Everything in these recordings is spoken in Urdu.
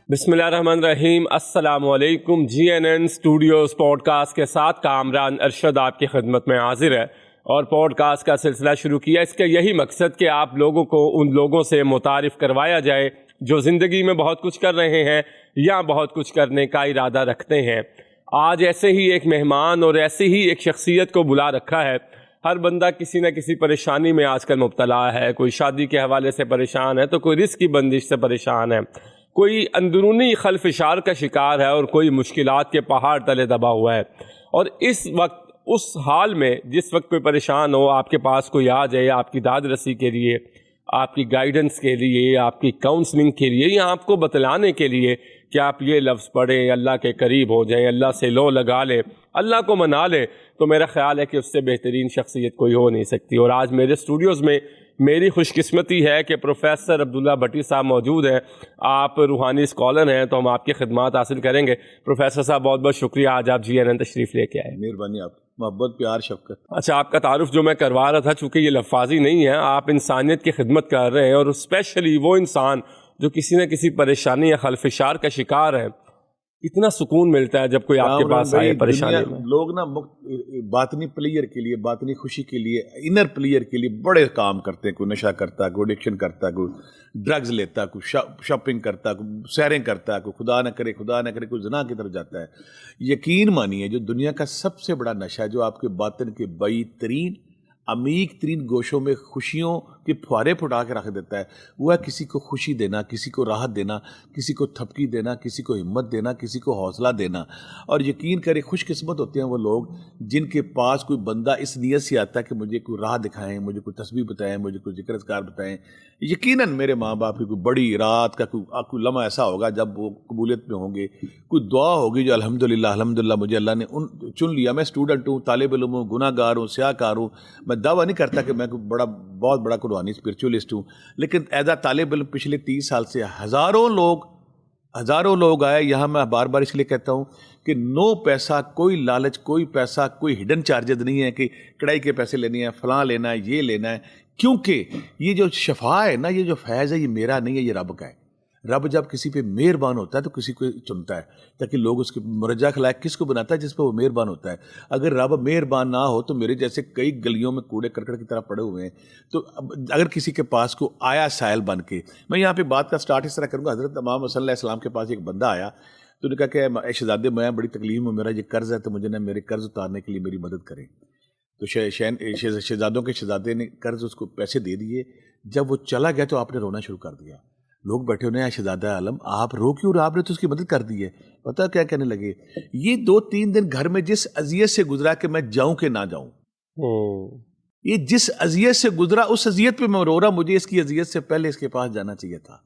بسم اللہ الرحمن الرحیم۔ السلام علیکم۔ GNN اسٹوڈیوز پوڈ کاسٹ کے ساتھ کامران ارشد آپ کی خدمت میں حاضر ہے اور پوڈ کاسٹ کا سلسلہ شروع کیا۔ اس کا یہی مقصد کہ آپ لوگوں کو ان لوگوں سے متعارف کروایا جائے جو زندگی میں بہت کچھ کر رہے ہیں یا بہت کچھ کرنے کا ارادہ رکھتے ہیں۔ آج ایسے ہی ایک مہمان اور ایسی ہی ایک شخصیت کو بلا رکھا ہے۔ ہر بندہ کسی نہ کسی پریشانی میں آج کل مبتلا ہے، کوئی شادی کے حوالے سے پریشان ہے تو کوئی رزق کی بندش سے پریشان ہے، کوئی اندرونی خلفشار کا شکار ہے اور کوئی مشکلات کے پہاڑ تلے دبا ہوا ہے۔ اور اس وقت اس حال میں جس وقت کوئی پریشان ہو، آپ کے پاس کوئی آ جائے آپ کی داد رسی کے لیے، آپ کی گائیڈنس کے لیے، آپ کی کاؤنسلنگ کے لیے یا آپ کو بتلانے کے لیے کہ آپ یہ لفظ پڑھیں، اللہ کے قریب ہو جائیں، اللہ سے لو لگا لیں، اللہ کو منا لیں، تو میرا خیال ہے کہ اس سے بہترین شخصیت کوئی ہو نہیں سکتی۔ اور آج میرے اسٹوڈیوز میں میری خوش قسمتی ہے کہ پروفیسر عبداللہ بھٹی صاحب موجود ہیں۔ آپ روحانی اسکالر ہیں تو ہم آپ کی خدمات حاصل کریں گے۔ پروفیسر صاحب بہت بہت شکریہ، آج آپ GNN تشریف لے کے آئے۔ مہربانی، آپ محبت، پیار، شفقت۔ اچھا، آپ کا تعارف جو میں کروا رہا تھا، چونکہ یہ لفاظی نہیں ہے، آپ انسانیت کی خدمت کر رہے ہیں اور اسپیشلی وہ انسان جو کسی نہ کسی پریشانی یا خلفشار کا شکار ہے، اتنا سکون ملتا ہے جب کوئی آپ کے پاس آئے پریشانی میں۔ لوگ نا باطنی پلیئر کے لیے، باطنی خوشی کے لیے، انر پلیئر کے لیے بڑے کام کرتے ہیں۔ کوئی نشہ کرتا ہے، کوئی ایڈکشن کرتا ہے، کوئی ڈرگز لیتا ہے، کوئی شاپنگ کرتا ہے، کوئی سیریں کرتا ہے، کوئی خدا نہ کرے کوئی زنا کی طرف جاتا ہے۔ یقین مانیے، جو دنیا کا سب سے بڑا نشہ ہے، جو آپ کے باطن کے بعید ترین، عمیق ترین گوشوں میں خوشیوں کے پھوارے پھٹا کے رکھ دیتا ہے، وہ ہے کسی کو خوشی دینا، کسی کو راحت دینا، کسی کو تھپکی دینا، کسی کو ہمت دینا، کسی کو حوصلہ دینا۔ اور یقین کرے، خوش قسمت ہوتے ہیں وہ لوگ جن کے پاس کوئی بندہ اس نیت سے آتا ہے کہ مجھے کوئی راہ دکھائیں، مجھے کوئی تسبیح بتائیں، مجھے کوئی ذکر اذکار بتائیں۔ یقیناً میرے ماں باپ کی کوئی بڑی رات کا کوئی لمحہ ایسا ہوگا جب وہ قبولیت میں ہوں گے، کوئی دعا ہوگی جو الحمدللہ مجھے اللہ نے چن لیا۔ میں اسٹوڈنٹ ہوں، طالب علم ہوں، گناہ گار ہوں، سیاہ کار ہوں۔ میں دعویٰ نہیں کرتا کہ میں کوئی بہت بڑا روحانی اسپرچولیسٹ ہوں، لیکن ایز اے طالب علم پچھلے 30 سال سے ہزاروں لوگ آئے یہاں۔ میں بار بار اس لیے کہتا ہوں کہ نو پیسہ، کوئی لالچ، کوئی پیسہ، کوئی ہڈن چارجز نہیں ہے کہ کڑائی کے پیسے لینے ہیں، فلاں لینا ہے، یہ لینا ہے، کیونکہ یہ جو شفا ہے نا، یہ جو فیض ہے، یہ میرا نہیں ہے، یہ رب کا ہے۔ رب جب کسی پہ مہربان ہوتا ہے تو کسی کو چنتا ہے تاکہ لوگ اس کے مرجع خلائق کس کو بناتا ہے؟ جس پہ وہ مہربان ہوتا ہے۔ اگر رب مہربان نہ ہو تو میرے جیسے کئی گلیوں میں کوڑے کرکٹ کی طرح پڑے ہوئے ہیں۔ تو اگر کسی کے پاس کو آیا سائل بن کے، میں یہاں پہ بات کا سٹارٹ اس طرح کروں گا، حضرت امام صلی اللہ علیہ وسلم کے پاس ایک بندہ آیا تو نے کہا کہ شہزادے، میں بڑی تکلیف میں، میرا یہ قرض ہے تو مجھے نا میرے قرض اتارنے کے لیے میری مدد کریں۔ تو شہزادوں کے شہزادے نے قرض اس کو پیسے دے دیے۔ جب وہ چلا گیا تو آپ نے رونا شروع کر دیا۔ لوگ بیٹھے ہونے ہیں، شہزادہ عالم آپ رو کیوں رہے؟ آپ نے تو اس کی مدد کر دی ہے۔ پتہ کیا کہنے لگے؟ یہ 2-3 دن گھر میں جس اذیت سے گزرا کہ میں جاؤں کہ نہ جاؤں، یہ جس اذیت سے گزرا اس اذیت پہ میں رو رہا، مجھے اس کی اذیت سے پہلے اس کے پاس جانا چاہیے تھا۔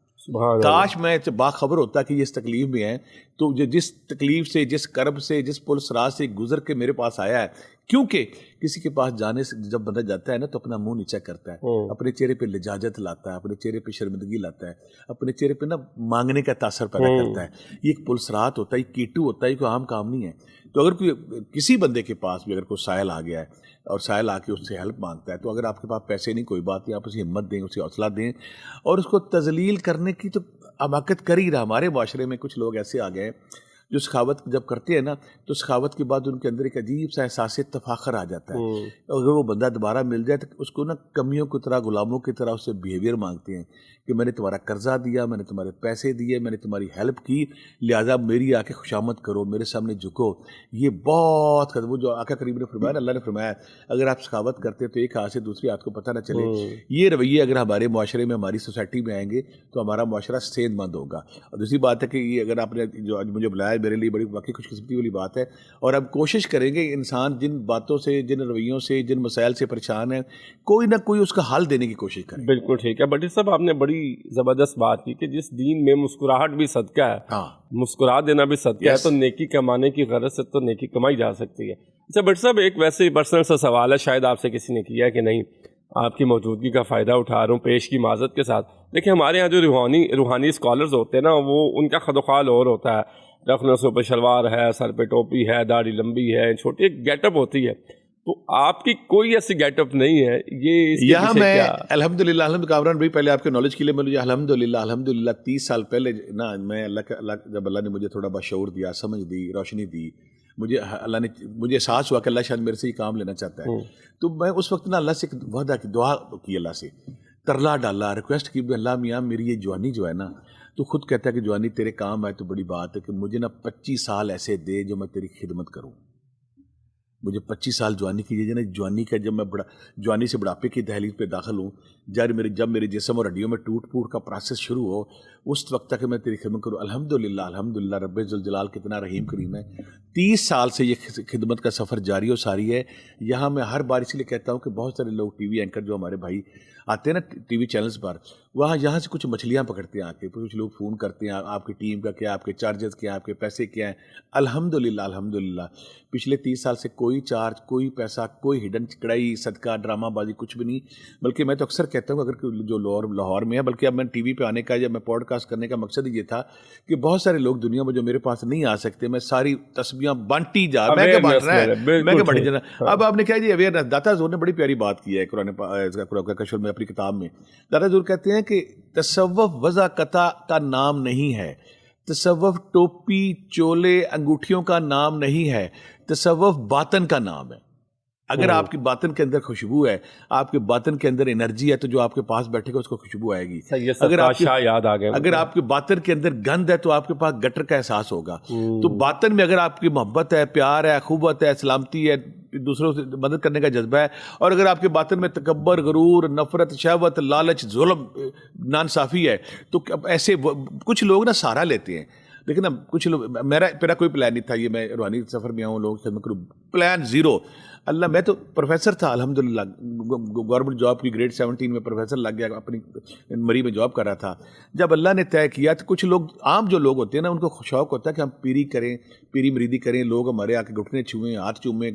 کاش میں باخبر ہوتا کہ یہ اس تکلیف میں ہے، تو جس تکلیف سے، جس کرب سے، جس پل صراط سے گزر کے میرے پاس آیا ہے۔ کیونکہ کسی کے پاس جانے سے جب بندہ جاتا ہے نا تو اپنا منہ نیچا کرتا ہے، اپنے چہرے پہ لجاجت لاتا ہے، اپنے چہرے پہ شرمندگی لاتا ہے، اپنے چہرے پہ نا مانگنے کا تاثر پیدا کرتا ہے۔ یہ ایک پل صراط ہوتا ہے، کیٹو ہوتا ہے، کوئی عام کام نہیں ہے۔ تو اگر کوئی کسی بندے کے پاس بھی اگر کوئی سائل آ گیا ہے اور سائل آ کے اس سے ہیلپ مانگتا ہے، تو اگر آپ کے پاس پیسے نہیں، کوئی بات نہیں، آپ اسے ہمت دیں، اسے حوصلہ دیں اور اس کو تذلیل کرنے کی تو حماقت کر ہی رہا۔ ہمارے معاشرے میں کچھ لوگ ایسے آ گئے جو سخاوت جب کرتے ہیں نا تو سخاوت کے بعد ان کے اندر ایک عجیب سا احساس تفاخر آ جاتا ہے۔ اگر وہ بندہ دوبارہ مل جائے تو اس کو نا کمیوں کی طرح، غلاموں کی طرح اس سے بیہیویئر مانگتے ہیں کہ میں نے تمہارا قرضہ دیا، میں نے تمہارے پیسے دیے، میں نے تمہاری ہیلپ کی، لہٰذا میری آ کے خوشامد کرو، میرے سامنے جھکو۔ یہ بہت وہ جو آقا کریم نے فرمایا، اللہ نے فرمایا اگر آپ سخاوت کرتے تو ایک ہاتھ سے دوسری ہاتھ کو پتہ نہ چلے۔ یہ رویے اگر ہمارے معاشرے میں، ہماری سوسائٹی میں آئیں گے تو ہمارا معاشرہ صحت مند ہوگا۔ اور دوسری بات ہے کہ یہ اگر آپ نے جو آج مجھے بلایا، میرے لیے بڑی واقعی خوش قسمتی والی بات ہے۔ اور اب کوشش کریں گے انسان جن باتوں سے، جن رویوں سے، جن مسائل سے پریشان ہے، کوئی نہ کوئی اس کا حل دینے کی کوشش کریں۔ بالکل ٹھیک ہے بٹی صاحب، آپ نے بڑی زبردست بات کی کہ جس دین میں مسکراہٹ بھی صدقہ ہے، مسکرا دینا بھی صدقہ ہے، تو نیکی کمانے کی غرض سے تو نیکی کمائی جا سکتی ہے۔ اچھا بٹی صاحب، ایک ویسے ہی پرسنل سا سوال ہے، شاید آپ سے کسی نے کیا ہے کہ نہیں، آپ کی موجودگی کا فائدہ اٹھا رہا ہوں پیش کی معذرت کے ساتھ۔ دیکھیں، ہمارے یہاں جو روحانی اسکالرز ہوتے ہیں نا، وہ ان کا خد و خال اور ہوتا ہے، رخنوں سے اوپر شلوار ہے، سر پہ ٹوپی ہے، داڑھی لمبی ہے، چھوٹی ایک گیٹ اپ ہوتی ہے، تو آپ کی کوئی ایسی گیٹ اپ نہیں ہے یہ یہاں میں الحمدللہ کامران بھائی پہلے آپ کے نالج کے لیے مجھے الحمدللہ 30 سال پہلے نا میں جب اللہ نے مجھے تھوڑا بشعور دیا, سمجھ دی, روشنی دی, مجھے احساس ہوا کہ اللہ شاید میرے سے یہ کام لینا چاہتا ہے, تو میں اس وقت نا اللہ سے وعدہ کی, دعا کی, اللہ سے ترلا ڈالا, ریکویسٹ کی, اللہ میاں میری یہ جوانی جو ہے نا, تو خود کہتا ہے کہ جوانی تیرے کام آئے تو بڑی بات ہے, کہ مجھے نا 25 سال ایسے دے جو میں تیری خدمت کروں. مجھے 25 سال جوانی کی نا, جوانی کا جب میں جوانی سے بڑھاپے کی دہلیز پہ داخل ہوں, جب میرے جسم اور ہڈیوں میں ٹوٹ پھوٹ کا پروسیس شروع ہو, اس وقت تک میں تیری خدمت کروں. الحمدللہ رب ذوالجلال کتنا رحیم کریم ہے. 30 سال سے یہ خدمت کا سفر جاری و ساری ہے. یہاں میں ہر بار اس لیے کہتا ہوں کہ بہت سارے لوگ ٹی وی اینکر جو ہمارے بھائی آتے ہیں نا ٹی وی چینلز پر, یہاں سے کچھ مچھلیاں پکڑتے ہیں آ کے, کچھ لوگ فون کرتے ہیں آپ کی ٹیم کا کیا, آپ کے چارجز کیا, آپ کے پیسے کیا ہیں. الحمدللہ پچھلے 30 سال سے کوئی چارج, کوئی پیسہ, کوئی ہڈن چکڑائی, صدقہ, ڈرامہ بازی کچھ بھی نہیں. بلکہ میں تو اکثر کہتا ہوں اگر جو لاہور میں ہے, بلکہ اب میں ٹی وی پہ آنے کا یا میں پوڈ کاسٹ کرنے کا مقصد یہ تھا کہ بہت سارے لوگ دنیا میں جو میرے پاس نہیں آ سکتے, میں ساری تسبیحاں بانٹی جا, میں کیا بانٹ رہا ہے, میں کیا بانٹی جا. اب آپ نے کہا جی اویئرنیس, داتا حضور نے بڑی پیاری بات کی ہے قرآن کا کشف میں اپنی کتاب میں. داتا حضور کہتے ہیں کہ تصوف وضع قطع کا نام نہیں ہے, تصوف ٹوپی چولے انگوٹھیوں کا نام نہیں ہے, تصوف باطن کا نام ہے. اگر آپ کی باطن کے اندر خوشبو ہے, آپ کے باطن کے اندر انرجی ہے, تو جو آپ کے پاس بیٹھے گا اس کو خوشبو آئے گی. اگر آپ کے باطن کے اندر گند ہے تو آپ کے پاس گٹر کا احساس ہوگا. تو باطن میں اگر آپ کی محبت ہے, پیار ہے, خوبت ہے, سلامتی ہے, دوسروں سے مدد کرنے کا جذبہ ہے, اور اگر آپ کے باطن میں تکبر, غرور, نفرت, شہوت, لالچ, ظلم, نانصافی ہے, تو ایسے کچھ لوگ نا سہارا لیتے ہیں. لیکن اب کچھ لوگ, میرا کوئی پلان نہیں تھا یہ میں روحانی سفر میں آؤں, لوگ خدمت کروں, پلان زیرو. اللہ, میں تو پروفیسر تھا الحمدللہ, گورنمنٹ جاب کی گریڈ 17 میں پروفیسر لگ گیا, اپنی مری میں جاب کر رہا تھا. جب اللہ نے طے کیا تو کچھ لوگ, عام جو لوگ ہوتے ہیں نا, ان کو شوق ہوتا ہے کہ ہم پیری کریں, پیری مریدی کریں, لوگ ہمارے آ کے گھٹنے چھوئیں, ہاتھ چومیں,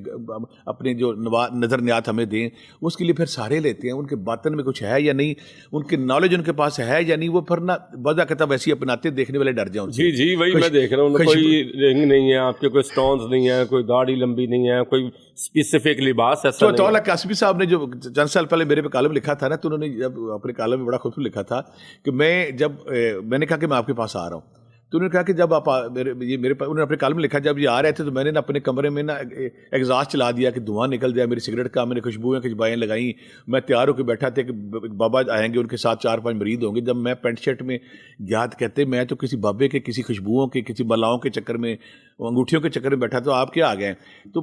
اپنے جو نظر نیات ہمیں دیں, اس کے لیے پھر سہارے لیتے ہیں. ان کے باطن میں کچھ ہے یا نہیں, ان کی نالج ان کے پاس ہے یا نہیں, وہ پھر نہ وضع کتاب ایسی اپناتے, دیکھنے والے ڈر جاؤں. جی وہی میں دیکھ رہا ہوں, کوئی رنگ نہیں ہے آپ کے, کوئی سٹونز نہیں ہے, کوئی داڑھی لمبی نہیں ہے, کوئی اسپیسیفک لباس ایسا نہیں. تو قاسمی صاحب نے جو چند سال پہلے میرے پہ کالم لکھا تھا نا, تو انہوں نے جب اپنے کالم میں بڑا خوبصورت لکھا تھا کہ میں نے کہا کہ میں آپ کے پاس آ رہا ہوں, تو انہوں نے کہا کہ جب آپ میرے پاس, انہوں نے اپنے کالم میں لکھا جب یہ آ رہے تھے تو میں نے نا اپنے کمرے میں نا ایگزاسٹ چلا دیا کہ دھواں نکل جائے میری سگریٹ کا, میں نے خوشبوئیں کھجبائیں لگائیں, میں تیار ہو کے بیٹھا تھا کہ بابا آئیں گے, ان کے ساتھ 4-5 مرید ہوں گے. جب میں پینٹ شرٹ میں گیا تو کہتے میں تو کسی بابے کے, کسی خوشبوؤں کے, کسی بلاؤں کے چکر میں, انگوٹھیوں کے چکر میں بیٹھا, تو آپ کیا آ گئے. تو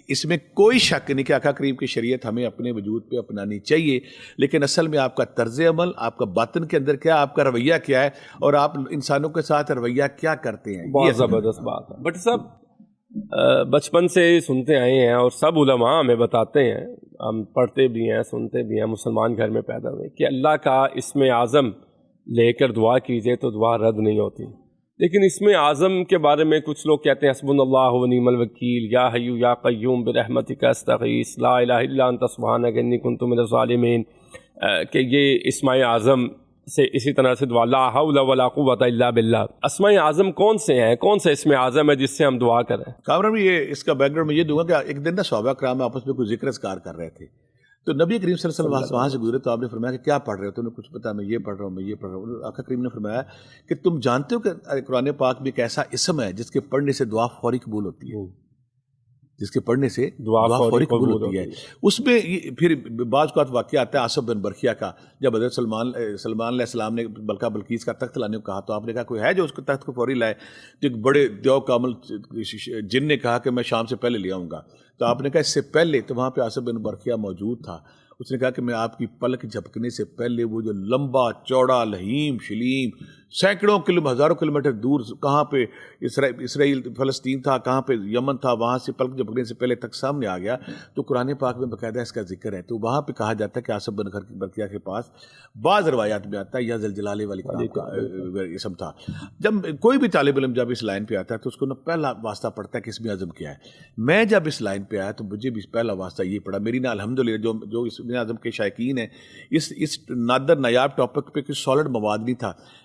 اس میں کوئی شک نہیں کہ آقا کریم کی شریعت ہمیں اپنے وجود پہ اپنانی چاہیے, لیکن اصل میں آپ کا طرز عمل, آپ کا باطن کے اندر کیا, آپ کا رویہ کیا ہے, اور آپ انسانوں کے ساتھ رویہ کیا کرتے ہیں. بہت زبردست بات ہے. بٹ سب بچپن سے سنتے آئے ہیں, اور سب علماء ہمیں بتاتے ہیں, ہم پڑھتے بھی ہیں, سنتے بھی ہیں, مسلمان گھر میں پیدا ہوئے, کہ اللہ کا اسم اعظم لے کر دعا کیجئے تو دعا رد نہیں ہوتی. لیکن اسم اعظم کے بارے میں کچھ لوگ کہتے ہیں حسبنا اللہ و نعم الوکیل, یا حی یا قیوم برحمتک استغیث, لا الہ الا انت سبحانک انی کنت من الظالمین, کہ یہ اسم اعظم سے اسی طرح سے دعا, لا حول ولا قوت الا باللہ. اسماء اعظم کون سے ہیں, کون سے اسم اعظم ہے جس سے ہم دعا کریں؟ کامران بھی یہ اس کا بیک گراؤنڈ میں یہ دوں گا کہ ایک دن نا صحابہ کرام آپس میں کوئی ذکر اذکار کر رہے تھے, تو نبی کریم صلی اللہ علیہ وسلم وہاں سے گزرے, تو آپ نے فرمایا کہ کیا پڑھ رہے ہو, تو انہیں کچھ پتا, میں یہ پڑھ رہا ہوں, میں یہ پڑھ رہا ہوں. آقا کریم نے فرمایا کہ تم جانتے ہو کہ قرآن پاک میں ایک ایسا اسم ہے جس کے پڑھنے سے دعا فوری قبول ہوتی ہے, جس کے پڑھنے سے دعا فوری قبول ہوتی ہے. اس میں پھر بعض کا واقعہ آتا ہے آصف بن برخیہ کا, جب حضرت سلمان علیہ السلام نے بلقیس کا تخت لانے کو کہا, تو آپ نے کہا کوئی ہے جو اس کو تخت کو فوری لائے, تو ایک بڑے دیو کامل جن نے کہا کہ میں شام سے پہلے لے آؤں گا. تو آپ نے کہا اس سے پہلے, تو وہاں پہ آصف بن برخیہ موجود تھا, اس نے کہا کہ میں آپ کی پلک جھپکنے سے پہلے وہ جو لمبا چوڑا لہیم شلیم سینکڑوں ہزاروں کلومیٹر دور کہاں پہ اسرائیل فلسطین تھا, کہاں پہ یمن تھا, وہاں سے پلک جھپکنے سے پہلے تک سامنے آ گیا. تو قرآن پاک میں باقاعدہ اس کا ذکر ہے. تو وہاں پہ کہا جاتا ہے کہ آصف بن برقیہ کے پاس بعض روایات میں آتا ہے یا ذوالجلال والی کتاب کا اسم تھا. جب کوئی بھی طالب علم جب اس لائن پہ آتا ہے تو اس کو پہلا واسطہ پڑھتا ہے کہ اسم اعظم کیا ہے. میں جب اس لائن پہ آیا تو مجھے بھی پہلا واسطہ یہ پڑھا. میری نا الحمدللہ جو اسم اعظم کے شائقین ہیں, اس نادر نایاب ٹاپک پہ کوئی سالڈ مواد نہیں تھا.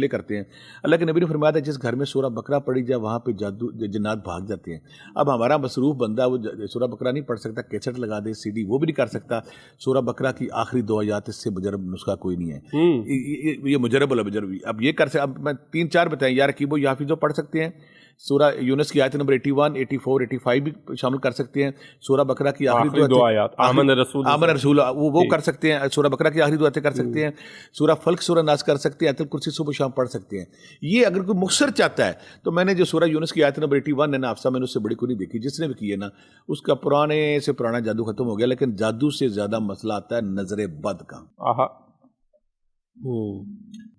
چیلے کرتے ہیں. اللہ کے نبی نے فرمایا تھا جس گھر میں سورہ بقرہ پڑھی جائے وہاں پہ جادو جنات بھاگ جاتے ہیں. اب ہمارا مصروف بندہ وہ سورہ بقرہ نہیں پڑھ سکتا, کیسٹ لگا دے سی ڈی, وہ بھی نہیں کر سکتا. سورہ بقرہ کی آخری 2 آیات اس سے مجرب نسخہ کوئی نہیں ہے. یہ مجرب المجرب. اب یہ کر سکتے, اب میں 3-4 بتائیں. یا رقیب و یا حفیظ پڑھ سکتے ہیں, سورہ یونس کی آیت نمبر 81, 84, 85 بھی شامل کر سکتے ہیں. سورہ بقرہ کی آخری 2 آیات آمن رسول وہ کر سکتے ہیں. سورہ بقرہ کی آخری 2 آیتیں کر سکتے ہیں. سورہ فلق, سورہ ناس کر سکتے ہیں. آیت الکرسی صبح شام پڑھ سکتے ہیں. یہ اگر کوئی مختصر چاہتا ہے تو میں نے جو سورہ یونس کی آیت نمبر 81 ہے نا حافظہ, میں نے اس سے بڑی کوئی نہیں دیکھی. جس نے بھی کی ہے نا اس کا پرانے سے پرانا جادو ختم ہو گیا. لیکن جادو سے زیادہ مسئلہ آتا ہے نظر بد کا,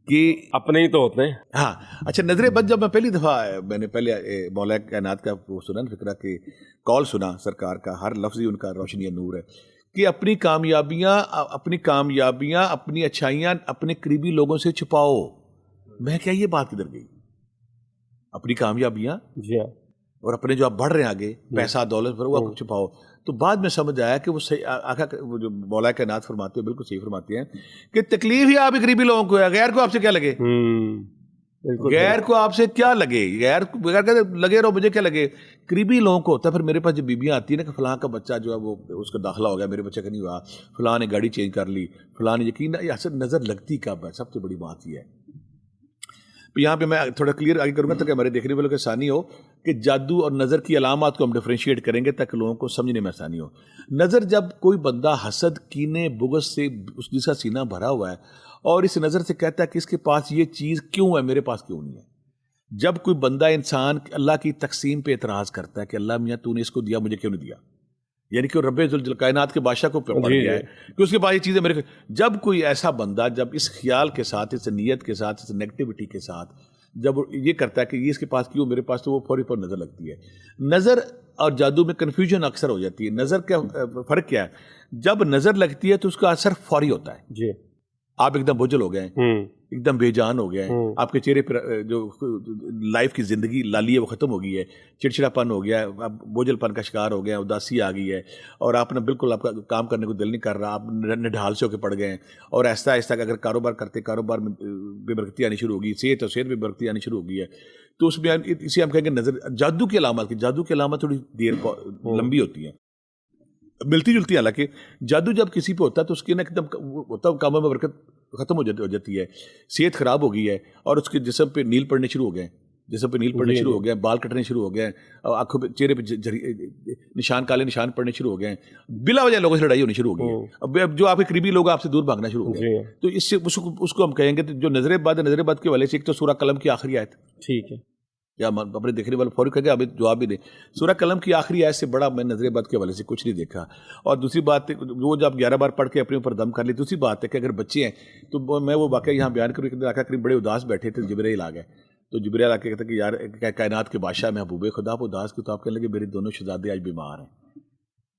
کہ اپنے ہی تو ہوتے ہیں. ہاں اچھا, نظر بد جب میں پہلی دفعہ میں نے پہلے مولا کائنات کا وہ سنا فکرہ کہ کال سنا سرکار کا, ہر لفظ ہی ان کا روشنی نور ہے, کہ اپنی کامیابیاں اپنی اچھائیاں اپنے قریبی لوگوں سے چھپاؤ. میں کیا یہ بات کدھر گئی؟ اپنی کامیابیاں جی ہاں, اور اپنے جو آپ بڑھ رہے ہیں آگے پیسہ دولت پر وہ چھپاؤ. تو بعد میں سمجھ آیا کہ وہ آقا وہ جو مولا کائنات فرماتے ہیں بالکل صحیح فرماتے ہیں کہ تکلیف ہی آپ قریبی لوگوں کو ہے, غیر کو آپ سے کیا لگے. غیر کو آپ سے کیا لگے, غیر لگے رہو, مجھے کیا لگے. قریبی لوگوں کو ہوتا ہے. پھر میرے پاس جب بیبیاں آتی ہیں نا کہ فلاں کا بچہ جو ہے وہ اس کا داخلہ ہو گیا, میرے بچے کا نہیں ہوا, فلاں نے گاڑی چینج کر لی, فلاں نے یقین, یہ اصل نظر لگتی کب ہے, سب سے بڑی بات یہ ہے. یہاں پہ میں تھوڑا کلیئر آگے کروں گا تاکہ ہمارے دیکھنے والوں کو آسانی ہو کہ جادو اور نظر کی علامات کو ہم ڈفرینشیٹ کریں گے تاکہ لوگوں کو سمجھنے میں آسانی ہو. نظر, جب کوئی بندہ حسد, کینے, بغض سے جس کا سینہ بھرا ہوا ہے اور اس نظر سے کہتا ہے کہ اس کے پاس یہ چیز کیوں ہے, میرے پاس کیوں نہیں ہے. جب کوئی بندہ انسان اللہ کی تقسیم پہ اعتراض کرتا ہے کہ اللہ میاں تو نے اس کو دیا, مجھے کیوں نہیں دیا, یعنی کہ رب کائنات کے بادشاہ کو پڑ گیا ہے کہ اس کے پاس یہ چیزیں میرے. جب کوئی ایسا بندہ جب اس خیال کے ساتھ, اس نیت کے ساتھ, اس نیگیٹیوٹی کے ساتھ جب یہ کرتا ہے کہ یہ اس کے پاس کیوں, میرے پاس, تو وہ فوری پر نظر لگتی ہے. نظر اور جادو میں کنفیوژن اکثر ہو جاتی ہے. نظر کا فرق کیا ہے؟ جب نظر لگتی ہے تو اس کا اثر فوری ہوتا ہے. جی, آپ ایک دم بوجھل ہو گئے ہیں, ایک دم بے جان ہو گئے ہیں, آپ کے چہرے پر جو لائف کی زندگی لالی ہے وہ ختم ہو گئی ہے, چڑچڑا پن ہو گیا ہے, آپ بوجھل پن کا شکار ہو گئے ہیں, اداسی آ گئی ہے, اور آپ نے بالکل آپ کا کام کرنے کو دل نہیں کر رہا, آپ نڈھال سے ہو کے پڑ گئے ہیں, اور آہستہ آہستہ اگر کاروبار کرتے کاروبار میں بے برکتی آنی شروع ہوگی, صحت میں بے برکتی آنی شروع ہو گئی ہے. تو اس میں اسے ہم کہیں گے نظر. جادو کی علامات تھوڑی دیر لمبی ہوتی ہیں, ملتی جلتی. حالانکہ جادو جب کسی پہ ہوتا ہے تو اس کے نا ایک دم ہوتا ہے کاموں میں برکت ختم ہو جاتی ہے, صحت خراب ہو گئی ہے, اور اس کے جسم پہ نیل پڑنے شروع ہو گئے ہیں, بال کٹنے شروع ہو گئے ہیں, آنکھوں پہ چہرے پہ کالے نشان پڑنے شروع ہو گئے ہیں, بلا وجہ لوگوں سے لڑائی ہونی شروع ہو گئی ہے. اب جو آپ کے قریبی لوگ آپ سے دور بھاگنا شروع ہو گئے ہیں, تو اس سے اس کو ہم کہیں گے جو نظر بد کے والے سے, ایک تو سورہ قلم کی آخری آیت, ٹھیک ہے, یا اپنے دیکھنے والے فوری کہیں گے ابھی جواب بھی دیں. سورہ قلم کی آخری آیت سے بڑا میں نظر بد کے حوالے سے کچھ نہیں دیکھا. اور دوسری بات وہ جب 11 بار پڑھ کے اپنے اوپر دم کر لی. دوسری بات ہے کہ اگر بچے ہیں تو میں وہ واقعہ یہاں بیان کروں کہ آقا کریم بڑے اداس بیٹھے تھے, جبرائیل آ گئے. تو جبرائیل آ کے کہتے کہ یار کائنات کے بادشاہ محبوب خدا آپ اداس کی, تو آپ کہنے لگے میرے دونوں شہزادے آج بیمار ہیں,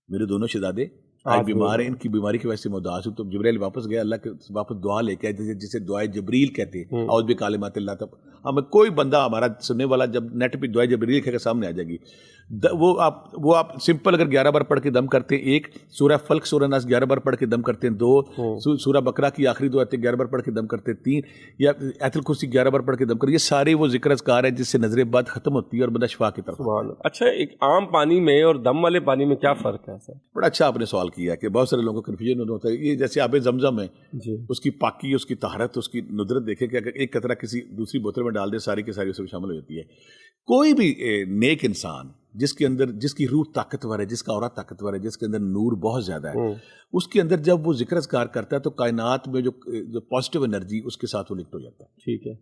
میرے دونوں شہزادے آج بیمار ہیں, ان کی بیماری کی وجہ سے میں اداس ہوں. تو جبرائیل واپس گیا, اللہ کے واپس دعا لے کے آئے جسے دعائے جبریل کہتے ہیں, اعوذ بکلمات اللہ. تب ہمیں کوئی بندہ ہمارا سننے والا جب نیٹ پہ دعائے جبریل لکھے گا سامنے آ جائے گی. وہ آپ سمپل اگر 11 بار پڑھ کے دم کرتے ہیں, 1 سورہ فلق سورہ ناس 11 بار پڑھ کے دم کرتے ہیں, 2 سورہ بقرہ کی آخری 2 آیتیں 11 بار پڑھ کے دم کرتے ہیں, 3 یا آیت الکرسی 11 بار پڑھ کے دم کرتے. یہ سارے وہ ذکر اذکار ہیں جس سے نظر بد ختم ہوتی ہے اور بندہ شفا کی طرف. اچھا, ایک عام پانی میں اور دم والے پانی میں کیا فرق ہے سر؟ بڑا اچھا آپ نے سوال کیا کہ بہت سارے لوگوں کو کنفیوژن ہوتا ہے. یہ جیسے آب زمزم ہے, اس کی پاکی, اس کی طہارت, اس کی ندرت دیکھیں کہ اگر ایک قطرہ کسی دوسری بوتل میں ڈال دے ساری کی ساری اس میں شامل ہو جاتی ہے. کوئی بھی نیک انسان جس کی روح طاقتور ہے, جس کا اورا طاقتور ہے, جس کے اندر نور بہت زیادہ ہے, اس کے اندر جب وہ ذکر اذکار کرتا ہے تو کائنات میں جو پازیٹیو انرجی اس کے ساتھ وہ لنکڈ ہو جاتا ہے. ٹھیک ہے,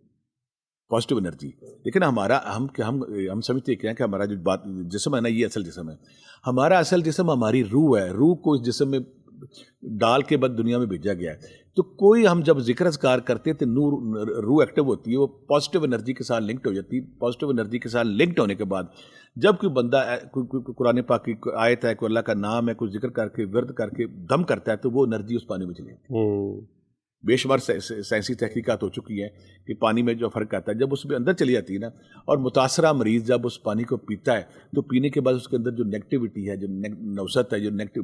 پازیٹیو انرجی. لیکن ہم سمجھتے ہیں کہ ہمارا جو جسم ہے نا, یہ اصل جسم ہے. ہمارا اصل جسم ہماری روح ہے. روح کو اس جسم میں ڈال کے بعد دنیا میں بھیجا گیا ہے. تو کوئی ہم جب ذکر اذکار کرتے ہیں تو روح ایکٹیو ہوتی ہے, وہ پازیٹیو انرجی کے ساتھ لنکڈ ہو جاتی ہے. پازیٹیو انرجی کے ساتھ لنکڈ ہونے کے بعد جب کوئی بندہ قرآن پاک کی آیت ہے, کوئی اللہ کا نام ہے, کوئی ذکر کر کے ورد کر کے دم کرتا ہے, تو وہ انرجی اس پانی میں چلی جاتی ہے. بے شمار سائنسی تحقیقات ہو چکی ہیں کہ پانی میں جو فرق آتا ہے جب اس میں اندر چلی جاتی ہے نا، اور متاثرہ مریض جب اس پانی کو پیتا ہے تو پینے کے بعد اس کے اندر جو نیگیٹیوٹی ہے، جو نوست ہے، جو نیگیٹو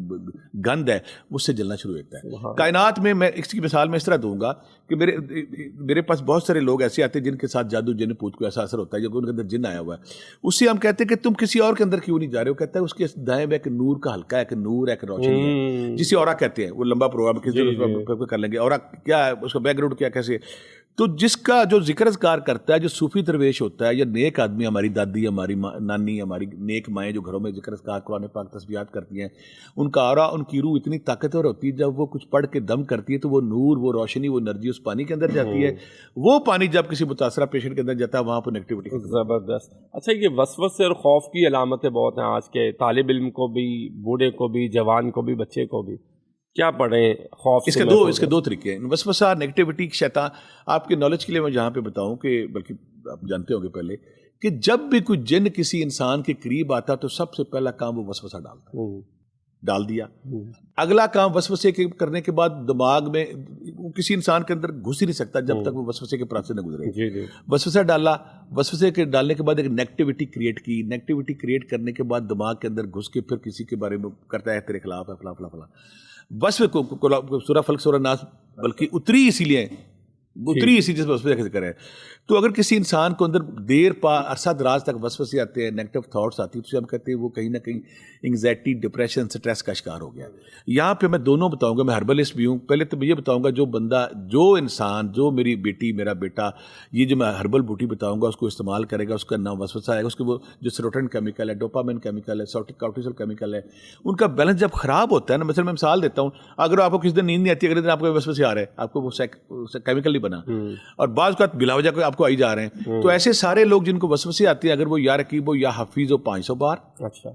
گند ہے، اس سے جلنا شروع ہوتا ہے. کائنات میں اس کی مثال میں اس طرح دوں گا کہ میرے پاس بہت سارے لوگ ایسے آتے ہیں جن کے ساتھ جادو جن پوت کو ایسا اثر ہوتا ہے، جب ان کے اندر جن آیا ہوا ہے، اس سے ہم کہتے ہیں کہ تم کسی اور کے اندر کیوں نہیں جا رہے ہو. کہتا ہے اس کے دائیں میں ایک نور کا حلقہ ہے، ایک نور ہے، ایک روشنی ہے، جسے اورا کہتے ہیں. وہ لمبا پروگرام کسی کر لیں گے. اورا کیا ہے، اس کا بیک گراؤنڈ کیا، کیسے. تو جس کا جو ذکر اذکار کرتا ہے، جو صوفی درویش ہوتا ہے یا نیک آدمی، ہماری دادی، ہماری نانی، ہماری نیک مائیں جو گھروں میں ذکر اذکار قرآن پاک تسبیحات کرتی ہیں، ان کا آرا، ان کی روح اتنی طاقتور ہوتی ہے، جب وہ کچھ پڑھ کے دم کرتی ہے تو وہ نور، وہ روشنی، وہ انرجی اس پانی کے اندر جاتی ہے. وہ پانی جب کسی متاثرہ پیشنٹ کے اندر جاتا ہے وہاں پر نیگیٹیوٹی. زبردست. اچھا، یہ وسوسے اور خوف کی علامتیں بہت ہیں آج کے طالب علم کو بھی، بوڑھے کو بھی، جوان کو بھی، بچے کو بھی. کیا پڑھیں خوف؟ اس کے دو طریقے ہیں. وسوسہ، نیگیٹیوٹی، شیطان. آپ کے نالج کے لیے میں جہاں پہ بتاؤں کہ بلکہ آپ جانتے ہوں گے پہلے کہ جب بھی کوئی جن کسی انسان کے قریب آتا تو سب سے پہلا کام وہ وسوسہ ڈالتا ہے. ڈال دیا. اگلا کام وسوسے کے کرنے کے بعد دماغ میں کسی انسان کے اندر گھس ہی نہیں سکتا جب تک وہ وسوسے کے پراسے نہ گزرے. وسوسہ ڈالا، وسوسے کے ڈالنے کے بعد ایک نیگیٹیوٹی کریٹ کی. نیگیٹیوٹی کریٹ کرنے کے بعد دماغ کے اندر گھس کے پھر کسی کے بارے میں کرتا ہے تیرے خلاف ہے فلاں فلاں فلاں. بس سورہ فلق سورہ ناس بلکہ اتری اسی لیے جس وسوسے کا ذکر ہے. تو اگر کسی انسان کو اندر عرصہ دراز تک وسوسے آتے ہیں، نیگیٹو تھاٹس آتی ہیں، تو ہم کہتے ہیں وہ کہیں نہ کہیں انگزائٹی، ڈپریشن، سٹریس کا شکار ہو گیا. یہاں پہ میں دونوں بتاؤں گا. میں ہربلسٹ بھی ہوں. پہلے تو میں یہ بتاؤں گا جو انسان، جو میری بیٹی، میرا بیٹا، یہ جو میں ہربل بوٹی بتاؤں گا اس کو استعمال کرے گا، اس کا نام وسوسہ آئے گا، اس کے وہ جو سیروٹونن کیمیکل ہے، ڈوپامین کیمیکل ہے، کارٹیسول کیمیکل ہے، ان کا بیلنس جب خراب ہوتا ہے نا. مثلا میں مثال دیتا ہوں، اگر آپ کو کسی دن نیند نہیں آتی، اگلے دن آپ کو وسوسے آ رہے ہیں، آپ کو وہ کیمیکل نہیں بنا، اور بعض کا بلا وجہ کو آپ کو آئی جا رہے ہیں. تو ایسے سارے لوگ جن کو وسوسے آتے ہیں، اگر وہ یا رقیب ہو یا حفیظ ہو 500 بار، اچھا،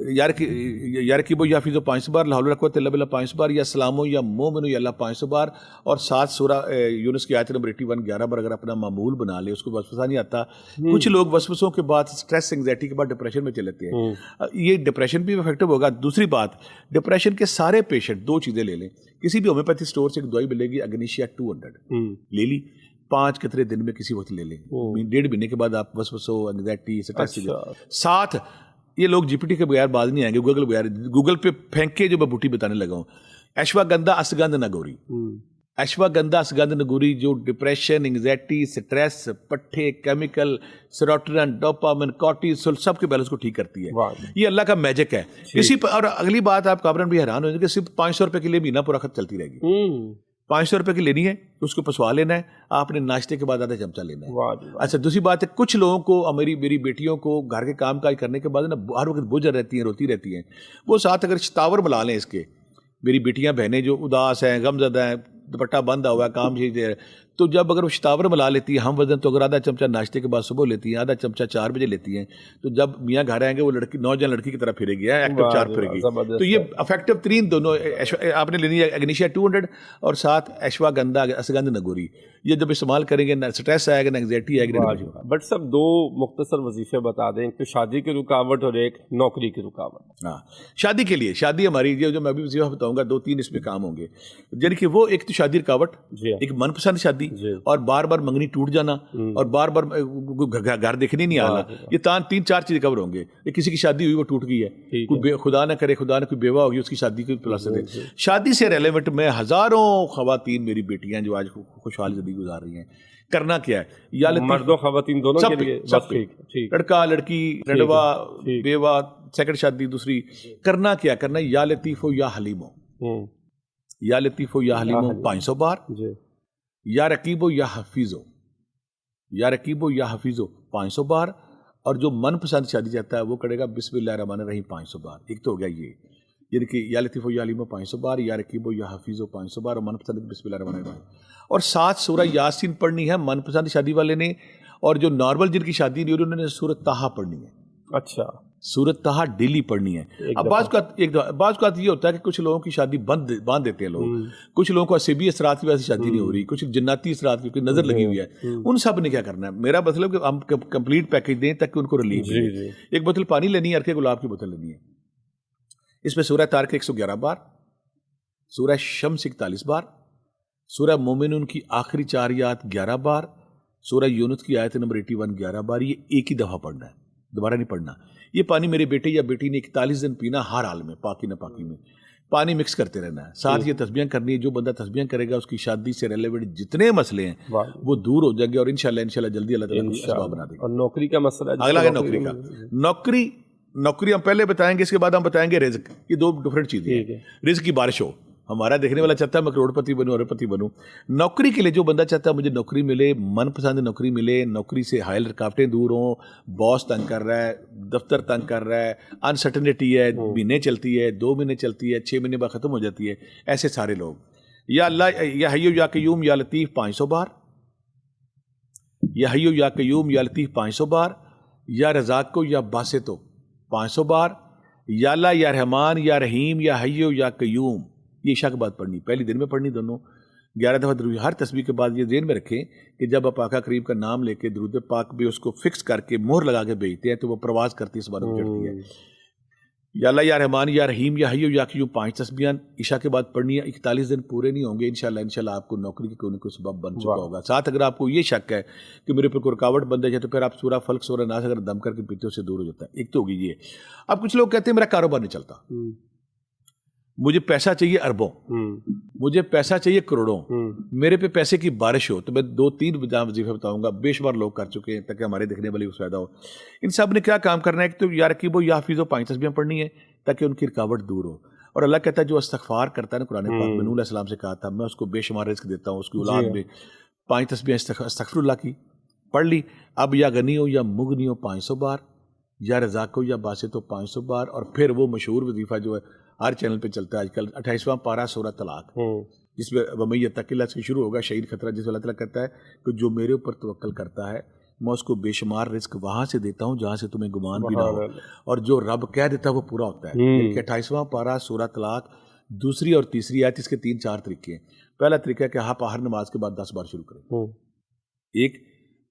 یا رقیب ہو یا حفیظ ہو 500 بار، لا حول ولا قوت الا باللہ 500 بار، یا سلام ہو یا مومن ہو یا اللہ 500 بار، اور 7 سورہ یونس کی آیت نمبر 81 11 بار اگر اپنا معمول بنا لے، اس کو وسوسہ نہیں آتا. کچھ لوگ وسوسوں کے بعد اسٹریس، انگزائٹی کے بعد ڈپریشن میں چلے جاتے ہیں. یہ ڈپریشن بھی افیکٹو ہوگا. دوسری بات، ڈپریشن کے سارے پیشنٹ 2 چیزیں لے لیں. کسی بھی ہومیوپیتھی اسٹور سے ایک دوائی ملے گی اگنیشیا 200، لے لی 5 قطرے دن میں کسی وقت لے لیں. 1.5 مہینے کے بعد آپ وسوسوں، انگزائٹی، اسٹریس. ساتھ یہ لوگ جی پی ٹی کے بغیر باز نہیں آئیں گے، گوگل بغیر. گوگل پہ پھینک کے جو میں بوٹی بتانے لگا ہوں، اشواگندھا اسگندھ نگوری. اشواگندھا اسگندھ نگوری جو ڈپریشن، انگزائٹی، سٹریس، پٹھے، کیمیکل، سیروٹونن، ڈوپامین، کارٹیسول، سب کے بیلنس کو ٹھیک کرتی ہے. یہ اللہ کا میجک ہے. اور اگلی بات، آپ کامران بھی حیران ہو جائیں گے، صرف 500 روپے کے لیے مہینہ پورا خط چلتی رہے گی. 500 روپے کی لینی ہے، اس کو پسوا لینا ہے، آپ نے ناشتے کے بعد آدھا چمچہ لینا ہے. اچھا، دوسری بات ہے، کچھ لوگوں کو، میری بیٹیوں کو گھر کے کام کاج کرنے کے بعد نا ہر وقت بوجھل رہتی ہیں، روتی رہتی ہیں. وہ ساتھ اگر شتاور ملا لیں اس کے، میری بیٹیاں بہنیں جو اداس ہیں، غم زدہ ہیں، دوپٹہ بندھا ہوا ہے، کام چیزیں، تو جب اگر وہ شتاور ملا لیتی ہے ہم وزن، تو اگر آدھا چمچہ ناشتے کے بعد صبح لیتی ہیں، آدھا چمچہ 4 بجے لیتی ہیں، تو جب میاں گھر آئیں گے وہ لڑکی نوجوان لڑکی کی طرح پھرے گی، ایکٹیو 4 پھرے گی. تو یہ افیکٹو ترین دونوں آپ نے لینی ہے، اگنیشیا 200 اور ساتھ اشواگندھا اسگندھ نگوری. یہ جب استعمال کریں گے نہ اسٹریس آئے گا، نہ انگزائٹی آئے گی. بٹ سب 2 مختصر وظیفے بتا دیں، ایک تو شادی کی رکاوٹ اور ایک نوکری کی رکاوٹ. ہاں، شادی کے لیے، شادی ہماری جو میں ابھی وظیفہ بتاؤں گا 2-3 اس میں کام ہوں گے. یعنی کہ وہ ایک تو شادی رکاوٹ، ایک من پسند شادی، اور بار بار منگنی ٹوٹ جانا، اور بار بار گھر دیکھنے نہیں آنا. یہ 3-4 چیزیں کور ہوں گے. یہ کسی کی شادی ہوئی وہ ٹوٹ گئی ہے، کوئی خدا نہ کرے، خدا نے کوئی بیوہ ہوگی، اس کی شادی کی پلس دے. شادی سے ریلیونٹ میں ہزاروں خواتین میری بیٹیاں جو آج خوشحال زندگی گزار رہی ہیں، کرنا کیا ہے؟ یا مرد و خواتین دونوں کے لیے، لڑکا لڑکی، رڈوا، بیوہ، سیکنڈ شادی، دوسری، کرنا کیا؟ کرنا یا لطیف ہو یا حلیم ہو. یا لطیف ہو یا حلیم ہو 500 بار، یا رقیب ہو یا حفیظ ہو. یا رقیب ہو یا حفیظ ہو 500 بار. اور جو من پسند شادی چاہتا ہے وہ کرے گا بسم اللہ الرحمن الرحیم 500 بار. ایک تو ہو گیا یہ، یعنی کہ یا لطیف ہو یا علیم ہو 500 بار، یا رقیب ہو یا حفیظ ہو 500 بار، اور من پسند بسم اللہ الرحمن الرحیم. اور 7 سورہ یاسین پڑھنی ہے من پسند شادی والے نے. اور جو نارمل جن کی شادی نہیں ہو رہی انہوں نے سورۃ طٰہٰ پڑھنی ہے. اچھا، سورۃ طٰہٰ ڈیلی پڑھنی ہے. اب بعض کا یہ ہوتا ہے کہ کچھ لوگوں کی شادی باندھ دیتے ہیں لوگ. کچھ لوگوں کو عصبی اثرات کی وجہ سے شادی نہیں ہو رہی، کچھ جناتی اثرات کی نظر لگی ہوئی ہے. ان سب نے کیا کرنا ہے؟ میرا مطلب کہ ہم کمپلیٹ پیکج دیں تاکہ ان کو ریلیف ملے. ایک بوتل پانی لینی ہے، عرق گلاب کی بوتل لینی ہے. اس میں سورہ طارق 111 بار، سورہ شمس 41 بار، سورہ مومنون کی آخری 4 آیات 11 بار، سورہ یونس کی آیت نمبر 81 11 بار، یہ ایک ہی دفعہ پڑھنا ہے، دوبارہ نہیں پڑھنا. یہ پانی میرے بیٹے یا بیٹی نے 41 دن پینا، ہر حال میں، پاکی نہ پاکی میں پانی مکس کرتے رہنا ہے. ساتھ یہ تسبیحاں کرنی ہے. جو بندہ تسبیحاں کرے گا اس کی شادی سے ریلیونٹ جتنے مسئلے ہیں وہ دور ہو جائیں گے، اور انشاءاللہ جلدی اللہ تعالیٰ کو اسباب بنا دے گا. اور نوکری کا مسئلہ اگلا ہے نوکری کا. نوکری ہم پہلے بتائیں گے، اس کے بعد ہم بتائیں گے رزق. یہ دو ڈفرینٹ چیزیں ہیں. رزق کی بارش ہو، ہمارا دیکھنے والا چاہتا ہے میں کروڑ پتی بنوں، ارب پتی بنوں. نوکری کے لیے جو بندہ چاہتا ہے مجھے نوکری ملے، من پسند نوکری ملے، نوکری سے حائل رکاوٹیں دور ہوں، باس تنگ کر رہا ہے، دفتر تنگ کر رہا ہے، انسرٹنٹی ہے، مہینے چلتی ہے، 2 مہینے چلتی ہے، 6 مہینے بعد ختم ہو جاتی ہے، ایسے سارے لوگ یا اللہ یا حیو یا قیوم یا لطیف 500 بار، یا حیو یا قیوم یا لطیف 500 بار، یا رزاق کو یا باسطو 500 بار، یا اللہ یا رحمان یا رحیم یا حیو یا قیوم. یہ عشاء کے بعد پڑھنی، پہلی دن میں پڑھنی دونوں 11 دفعہ درود. ہر تسبیح کے بعد یہ ذہن میں رکھیں کہ جب آپ آقا کریم کا نام لے کے درود پاک بھی اس کو فکس کر کے مہر لگا کے بھیجتے ہیں تو وہ پرواز کرتی ہے، سبحان اللہ چڑھتی ہے. یا اللہ یا رحمان یا رحیم یا حیو یا قیوم 5 تسبیحاں عشاء کے بعد پڑھنی ہے. 41 دن پورے نہیں ہوں گے، انشاءاللہ آپ کو نوکری کی کوئی نہ کوئی سبب بن چکا ہوگا. ساتھ اگر آپ کو یہ شک ہے کہ میرے پر کوئی رکاوٹ بن جائے تو پھر آپ سورہ فلق سورہ ناس اگر دم کر کے پیتے اس سے دور ہو جاتا ہے. ایک تو ہوگی یہ. اب کچھ لوگ کہتے ہیں میرا کاروبار نہیں چلتا، مجھے پیسہ چاہیے اربوں، مجھے پیسہ چاہیے کروڑوں، میرے پہ پیسے کی بارش ہو. تو میں 2-3 وظیفے بتاؤں گا، بے شمار لوگ کر چکے ہیں تاکہ ہمارے دیکھنے والے کو فائدہ ہو. ان سب نے کیا کام کرنا ہے کہ تو یا رکیب و یا حفیظ و 5 تسبیحاں پڑھنی ہے تاکہ ان کی رکاوٹ دور ہو. اور اللہ کہتا ہے جو استغفار کرتا ہے نا، قرآن پاک میں نوح علیہ السلام سے کہا تھا میں اس کو بے شمار رزق دیتا ہوں. اس کی اولاد میں 5 تسبیحاں استغفر اللہ کی پڑھ لی. اب یا غنی ہو یا مغنی ہو 500 بار، یا رزاق ہو یا باسط ہو 500 بار. اور پھر وہ مشہور وظیفہ جو ہے ہر چینل پہ چلتا ہے آج کل، 28واں پارہ سورہ طلاق، جس میں وَمَن يَتَّقِ اللَّهَ سے شروع ہوگا، شہید خطرہ، جس میں اللہ تعالیٰ کہتا ہے کہ جو میرے اوپر توکل کرتا ہے میں اس کو بے شمار رزق وہاں سے دیتا ہوں جہاں سے تمہیں گمان بھی نہ ہو، اور جو رب کہہ دیتا ہے وہ پورا ہوتا ہے. کہ 28واں پارہ سورہ طلاق، دوسری اور تیسری آیت، اس کے 3-4 طریقے ہیں. پہلا طریقہ ہے کہ آپ ہر نماز کے بعد 10 بار شروع کریں. ایک،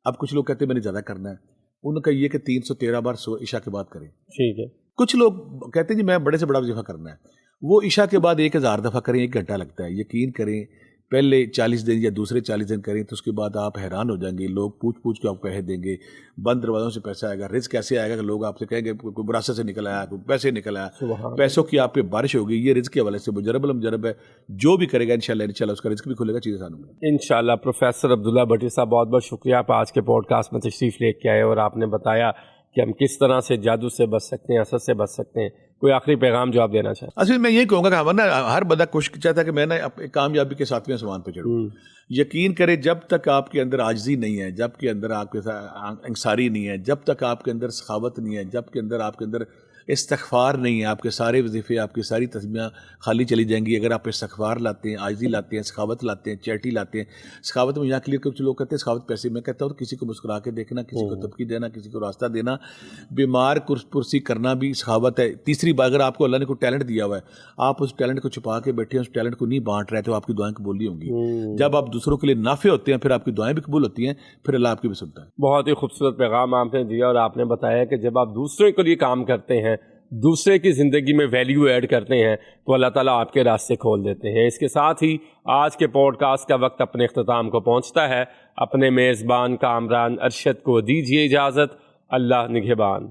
اب کچھ لوگ کہتے ہیں میں نے زیادہ کرنا ہے، ان کا یہ کہ 313 بار عشاء کے بعد کریں. ٹھیک ہے. کچھ لوگ کہتے ہیں جی میں بڑے سے بڑا وظیفہ کرنا ہے، وہ عشاء کے بعد 1000 دفعہ کریں، 1 گھنٹہ لگتا ہے. یقین کریں پہلے 40 دن یا دوسرے 40 دن کریں تو اس کے بعد آپ حیران ہو جائیں گے. لوگ پوچھ کے آپ کو پیسے دیں گے، بند دروازوں سے پیسہ آئے گا. رزق کیسے آئے گا کہ لوگ آپ سے کہیں گے کوئی وراثت سے نکل آیا، کوئی پیسے نکل آیا، پیسوں کی آپ پہ بارش ہوگی. یہ رزق کے حوالے سے مجرب المجرب ہے. جو بھی کرے گا انشاءاللہ اس کا رزق بھی کھلے گا، چیزیں آسان ہوں گی انشاءاللہ. پروفیسر عبداللہ بھٹی صاحب بہت بہت شکریہ، آپ آج کے پوڈ کاسٹ میں تشریف لے کے آئے اور آپ نے بتایا کہ ہم کس طرح سے جادو سے بچ سکتے ہیں، اثر سے بچ سکتے ہیں. کوئی آخری پیغام جو آپ دینا چاہیں؟ اصل میں یہ کہوں گا کہ ہر بندہ کوشش چاہتا ہے کہ میں نا کامیابی کے 7ویں آسمان پہ چڑھوں. یقین کرے جب تک آپ کے اندر عاجزی نہیں ہے، جب کے اندر آپ کے انکساری نہیں ہے، جب تک آپ کے اندر سخاوت نہیں ہے، جب کے اندر آپ کے اندر استغفار نہیں ہے، آپ کے سارے وظیفے، آپ کی ساری تسبیحاں خالی چلی جائیں گی. اگر آپ استغفار لاتے ہیں، عاجزی لاتے ہیں، سخاوت لاتے ہیں، چیٹی لاتے ہیں. سخاوت میں یہاں کلیئر کچھ لوگ کہتے ہیں سخاوت پیسے، میں کہتا ہوں کسی کو مسکرا کے دیکھنا، کسی کو تبکی دینا، کسی کو راستہ دینا، بیمار پرسی کرنا بھی سخاوت ہے. تیسری بات، اگر آپ کو اللہ نے کوئی ٹیلنٹ دیا ہوا ہے، آپ اس ٹیلنٹ کو چھپا کے بیٹھے ہیں، اس ٹیلنٹ کو نہیں بانٹ رہے تو آپ کی دعائیں قبول نہیں ہوں گی. جب آپ دوسروں کے لیے نافع ہوتے ہیں پھر آپ کی دعائیں بھی قبول ہوتی ہیں، پھر اللہ آپ کی بھی سنتا ہے. بہت ہی خوبصورت پیغام آپ نے دیا، اور آپ نے بتایا کہ جب آپ دوسروں کے لیے کام کرتے ہیں، دوسرے کی زندگی میں ویلیو ایڈ کرتے ہیں تو اللہ تعالیٰ آپ کے راستے کھول دیتے ہیں. اس کے ساتھ ہی آج کے پوڈ کاسٹ کا وقت اپنے اختتام کو پہنچتا ہے. اپنے میزبان کامران ارشد کو دیجیے اجازت. اللہ نگہبان.